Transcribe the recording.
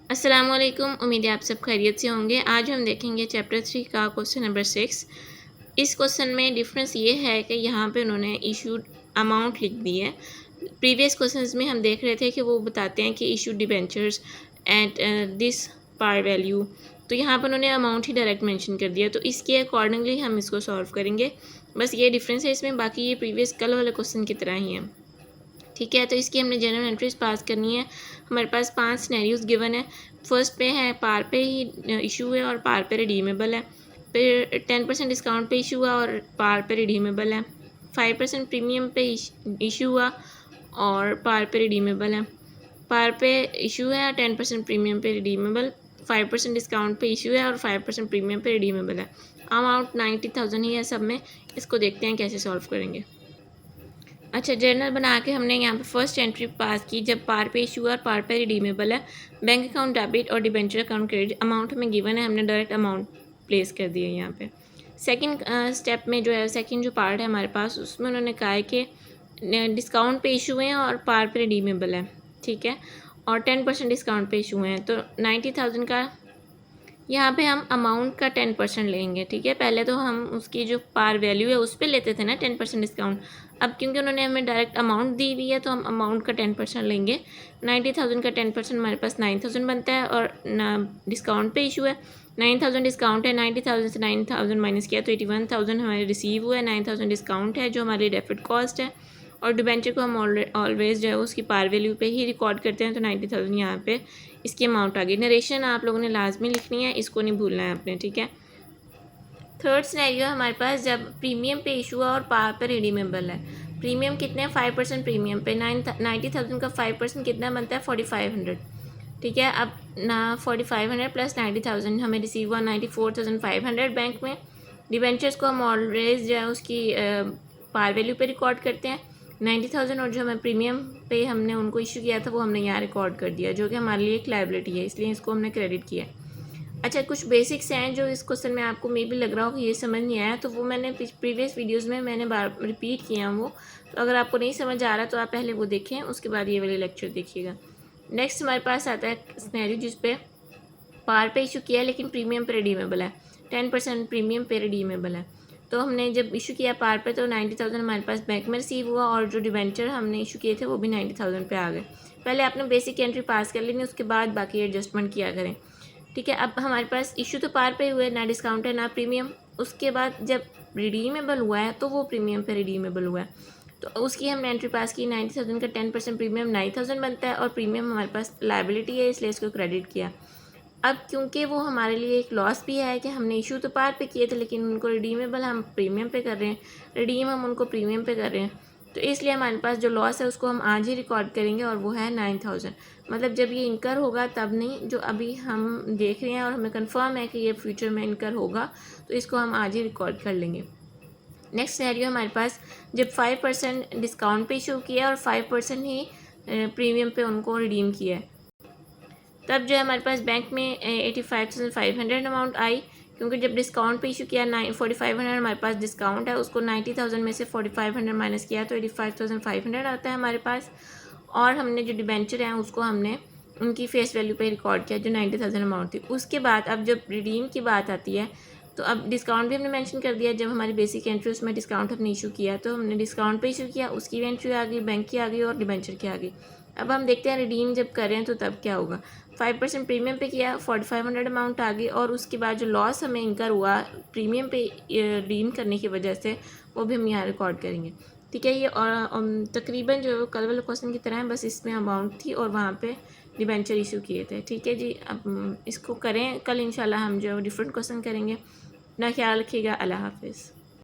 अस्सलाम वालेकुम। उम्मीद है आप सब खैरियत से होंगे। आज हम देखेंगे चैप्टर 3 का क्वेश्चन नंबर 6। इस क्वेश्चन में डिफरेंस ये है कि यहाँ पे उन्होंने इशूड अमाउंट लिख दी है। प्रीवियस क्वेश्चंस में हम देख रहे थे कि वो बताते हैं कि issued debentures at this par value, तो यहाँ पर उन्होंने अमाउंट ही डायरेक्ट मेंशन कर दिया। तो इसके अकॉर्डिंगली हम इसको सॉल्व करेंगे। बस ये डिफरेंस है इसमें, बाकी ये प्रीवियस कल वाले क्वेश्चन की तरह ही है। ठीक है, तो इसकी हमने जनरल एंट्रीज पास करनी है। हमारे पास 5 सिनेरियोज गिवन है। फर्स्ट पे है पार पे ही इशू है और पार पे रिडीमेबल है। फिर 10% डिस्काउंट पे इशू हुआ और पार पे रिडीमेबल है। 5% प्रीमियम पे इशू हुआ और पार पे रिडीमेबल है। पार पे इशू है और 10% प्रीमियम पे रिडीमेबल। 5% डिस्काउंट पे इशू है और 5% प्रीमियम पे रिडीमेबल है। अमाउंट 90,000 ही है सब में। इसको देखते हैं कैसे सॉल्व करेंगे। अच्छा, जर्नल बना के हमने यहाँ पे फर्स्ट एंट्री पास की जब पार पे इशू और पार पे रिडीमेबल है। बैंक अकाउंट डेबिट और डिबेंचर अकाउंट क्रेडिट अमाउंट हमें गिवन है, हमने डायरेक्ट अमाउंट प्लेस कर दिया यहाँ पे। सेकंड स्टेप में जो है, सेकंड जो पार्ट है हमारे पास, उसमें उन्होंने कहा है कि डिस्काउंट पे इशू हैं और पार पे रिडीमेबल है। ठीक है, और 10% डिस्काउंट पे इशू हैं। तो 90,000 का यहाँ पे हम अमाउंट का 10% लेंगे। ठीक है, पहले तो हम उसकी जो पार वैल्यू है उस पर लेते थे ना 10% डिस्काउंट। अब क्योंकि उन्होंने हमें डायरेक्ट अमाउंट दी हुई है तो हम अमाउंट का 10% लेंगे। 90,000 का 10% हमारे पास 9,000 बनता है और डिस्काउंट पे इशू है। 9,000 डिस्काउंट है, 90,000 से 9,000 माइनस किया तो 81,000 हमारे रिसीव हुआ है। 9,000 डिस्काउंट है जो हमारी डेबिट कॉस्ट है, और डिबेंचर को हम ऑलवेज जो है उसकी पार वैल्यू पे ही रिकॉर्ड करते हैं। तो 90,000 यहाँ पे इसकी अमाउंट आ गई। नरेशन आप लोगों ने लाजमी लिखनी है, इसको नहीं भूलना है आपने। ठीक है, थर्ड सिनेरियो हमारे पास जब प्रीमियम पे इशू है और पार पे रिडीमेबल है। प्रीमियम कितने हैं? 5% प्रीमियम पे 90,000 का 5% कितना बनता है? 4,500। ठीक है, अब ना 4,500 प्लस 90,000 हमें रिसीव हुआ 94,500 बैंक में। डिबेंचर्स को हम ऑलवेज जो है उसकी पार वैल्यू पे रिकॉर्ड करते हैं 90,000, और जो हमें प्रीमियम पे हमने उनको इशू किया था वो हमने यहाँ रिकॉर्ड कर दिया, जो कि हमारे लिए एक लायबिलिटी है, इसलिए इसको हमने क्रेडिट किया। अच्छा, कुछ बेसिक्स हैं जो इस क्वेश्चन में आपको मे भी लग रहा हो कि ये समझ नहीं आया, तो वो मैंने प्रीवियस वीडियोस में मैंने बार रिपीट किया वो। तो अगर आपको नहीं समझ आ रहा तो आप पहले वो देखें, उसके बाद ये वाले लेक्चर देखिएगा। नेक्स्ट हमारे पास आता है सिनेरियो जिस पे पार पे इशू किया है लेकिन प्रीमियम पे रिडीमेबल है। 10% प्रीमियम पे रिडीमेबल है। तो हमने जब इशू किया पार पे तो 90,000 हमारे पास बैंक में रिसीव हुआ, और जो डिबेंचर हमने इशू किए थे वो भी 90,000 पे आ गए। पहले आपने बेसिक एंट्री पास कर लेनी, उसके बाद बाकी एडजस्टमेंट किया करें। ठीक है, अब हमारे पास इशू तो पार पे हुए, ना डिस्काउंट है ना प्रीमियम। उसके बाद जब रिडीमेबल हुआ है तो वो प्रीमियम पे रिडीमेबल हुआ है, तो उसकी हमने एंट्री पास की। 90,000 का 10% प्रीमियम 9,000 बनता है, और प्रीमियम हमारे पास लायबिलिटी है इसलिए इसको क्रेडिट किया। अब क्योंकि वो हमारे लिए एक लॉस भी है कि हमने इशू तो पार पे किए थे लेकिन उनको रिडीमेबल हम प्रीमियम पे कर रहे हैं, रिडीम हम उनको प्रीमियम पे कर रहे हैं, तो इसलिए हमारे पास जो लॉस है उसको हम आज ही रिकॉर्ड करेंगे, और वो है 9,000। मतलब जब ये इनकर होगा तब नहीं, जो अभी हम देख रहे हैं और हमें कंफर्म है कि ये फ्यूचर में इनकर होगा, तो इसको हम आज ही रिकॉर्ड कर लेंगे। नेक्स्ट सिनेरियो हमारे पास जब 5% डिस्काउंट पे इशू किया और 5% ही प्रीमियम पे उनको रिडीम किया है, तब जो है हमारे पास बैंक में 85,500 अमाउंट आई, क्योंकि जब डिस्काउंट पे इशू किया 4,500 हमारे पास डिस्काउंट है, उसको 90,000 में से 4,500 माइनस किया तो 85,500 आता है हमारे पास। और हमने जो डिबेंचर हैं उसको हमने उनकी फेस वैल्यू पे रिकॉर्ड किया जो 90,000 अमाउंट थी। उसके बाद अब जब रिडीम की बात आती है तो अब डिस्काउंट भी हमने मेंशन कर दिया। जब हमारी बेसिक एंट्री उसमें डिस्काउंट हमने इशू किया तो हमने डिस्काउंट पे इशू किया, उसकी एंट्री आ गई, बैंक की आ गई और डिबेंचर की आ गई। अब हम देखते हैं रिडीम जब करें तो तब क्या होगा। 5% प्रीमियम पे किया, 4,500 अमाउंट आ गई, और उसके बाद जो लॉस हमें इनकर हुआ प्रीमियम पे रिडीम करने की वजह से, वो भी हम यहाँ रिकॉर्ड करेंगे। ठीक है, ये और तकरीबन जो कल वाले क्वेश्चन की तरह है, बस इसमें अमाउंट थी और वहाँ पे डिबेंचर इशू किए थे। ठीक है जी, अब इसको करें, कल इंशाल्लाह हम जो डिफरेंट क्वेश्चन करेंगे। अपना ख्याल रखिएगा। अल्लाह हाफिज़।